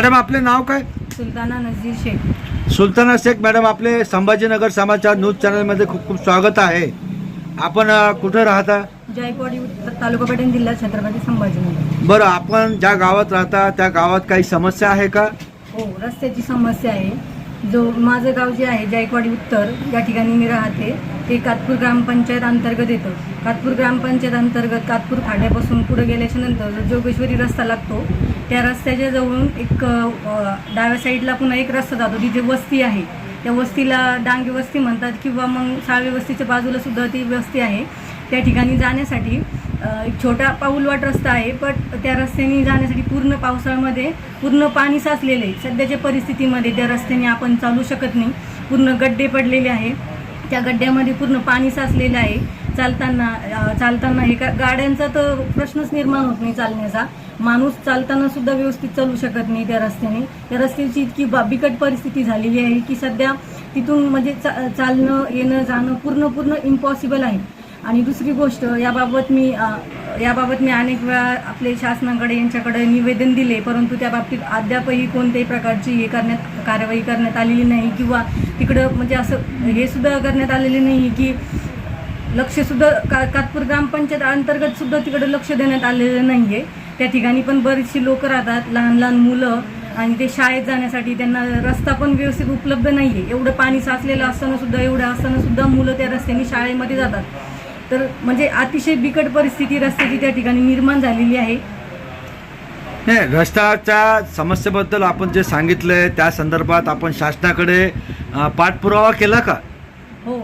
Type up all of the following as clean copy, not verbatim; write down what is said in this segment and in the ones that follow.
Madam आपले नाव काय? सुलताना नजीर शेख। सुलताना शेख मॅडम, आपले संभाजीनगर समाचार न्यूज चॅनलमध्ये खूप खूप स्वागत आहे। आपण कुठे राहता? जायकवाडी तालुका पेठण, जिल्हा छत्रपती संभाजीनगर। बरं, आपण ज्या गावात राहता त्या गावात काही समस्या आहे का? हो, रस्त्याची समस्या आहे। जो माझं गाव जे आहे जायकवाडी उत्तर, या ठिकाणी मी राहते, ते कातपूर ग्रामपंचायत अंतर्गत येतं। कातपूर ग्रामपंचायत अंतर्गत कातपूर फाट्यापासून पुढे गेल्याच्या नंतर जो जोगेश्वरी रस्ता लागतो, त्या रस्त्याच्या जवळून एक डाव्या साईडला पुन्हा एक रस्ता जातो, तिथे वस्ती आहे। त्या वस्तीला डांगे वस्ती म्हणतात किंवा मग साळवे वस्तीच्या बाजूला सुद्धा ती वस्ती आहे। त्या ठिकाणी जाण्यासाठी एक छोटा पाऊलवाट रस्ता आहे, पण त्या रस्त्याने जाण्यासाठी पूर्ण पावसाळ्यामध्ये पूर्ण पाणी साचलेलं आहे। सध्याच्या परिस्थितीमध्ये त्या रस्त्याने आपण चालू शकत नाही, पूर्ण गड्डे पडलेले आहे, त्या गड्ड्यामध्ये पूर्ण पाणी साचलेलं आहे। चालताना हे गाड्यांचा तर प्रश्नच निर्माण होत नाही चालण्याचा, माणूस चालताना सुद्धा व्यवस्थित चालू शकत नाही त्या रस्त्याने। त्या रस्त्याची इतकी बिकट परिस्थिती झालेली आहे की सध्या तिथून म्हणजे चालणं येणं जाणं पूर्ण इम्पॉसिबल आहे। आणि दुसरी गोष्ट, याबाबत मी अनेक वेळा आपले शासनाकडे यांच्याकडे निवेदन दिले, परंतु त्या बाबतीत अद्यापही कोणत्याही प्रकारची कार्यवाही करण्यात आलेली नाही, किंवा तिकडं म्हणजे असं हे सुद्धा करण्यात आलेले नाही की लक्षसुद्धा कातपूर ग्रामपंचायत अंतर्गत सुद्धा तिकडं लक्ष देण्यात आलेलं नाही आहे। त्या ठिकाणी पण बरीचशी लोकं राहतात, लहान मुलं, आणि ते शाळेत जाण्यासाठी त्यांना रस्ता पण व्यवस्थित उपलब्ध नाही आहे। एवढं पाणी साचलेलं असताना सुद्धा मुलं त्या रस्त्याने शाळेमध्ये जातात। तर म्हणजे अतिशय बिकट परिस्थिती रस्त्याची त्या ठिकाणी निर्माण झालेली आहे। रस्त्याच्या समस्येबद्दल आपण जे सांगितलंय त्या संदर्भात आपण शासनाकडे पाठपुरावा केला का? हो,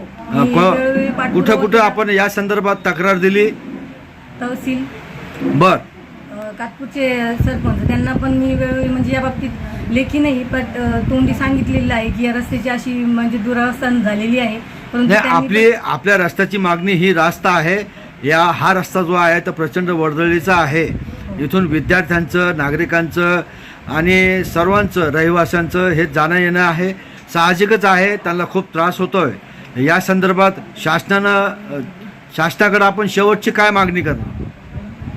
कुठं आपण या संदर्भात तक्रार दिली? तहसील, बर, कातपूरचे सरपंच, त्यांना पण मी वेळोवेळी म्हणजे या बाबतीत लेखी नाही पण तोंडी सांगितलेलं आहे की या रस्त्याची अशी म्हणजे दुरावस्था झालेली आहे। परंतु आपल्या रस्त्याची मागणी ही रास्त आहे। हा रस्ता जो आहे तो प्रचंड वर्दळीचा आहे। इथून विद्यार्थ्यांचं, नागरिकांचं आणि सर्वांचं, रहिवाशांचं हे जाणं येणं आहे, साहजिकच आहे, त्यांना खूप त्रास होतोय। या संदर्भात शासनाकडे आपण शेवटची काय मागणी करणार?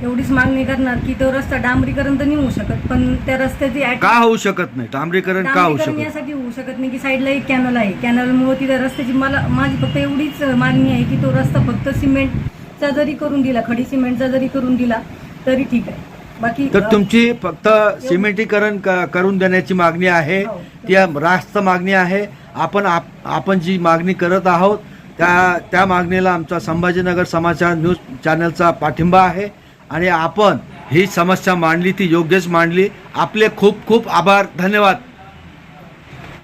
एवढीच मागणी करणार की तो रस्ता डांबरीकरण तर नाही होऊ शकत, पण त्या रस्त्याची का होऊ शकत नाही? डांबरीकरण का होऊ शकत? यासाठी होऊ शकत नाही की साईडला एक कॅनल आहे, कॅनलमुळे तिथे रस्त्याची माझी फक्त एवढीच मागणी आहे की तो रस्ता फक्त सिमेंटचा जरी करून दिला, खडी सिमेंटचा जरी करून दिला तरी ठीक आहे। बाकी तर तुमची फक्त सिमेंटीकरण करून देण्याची मागणी आहे, ती रास्त मागणी आहे। आपण जी मागणी करत आहोत त्या मागणीला आमचा संभाजीनगर समाचार न्यूज चॅनलचा पाठिंबा आहे, आणि आपण ही समस्या मांडली ती योग्यच मांडली। आपले खूप खूप आभार, धन्यवाद।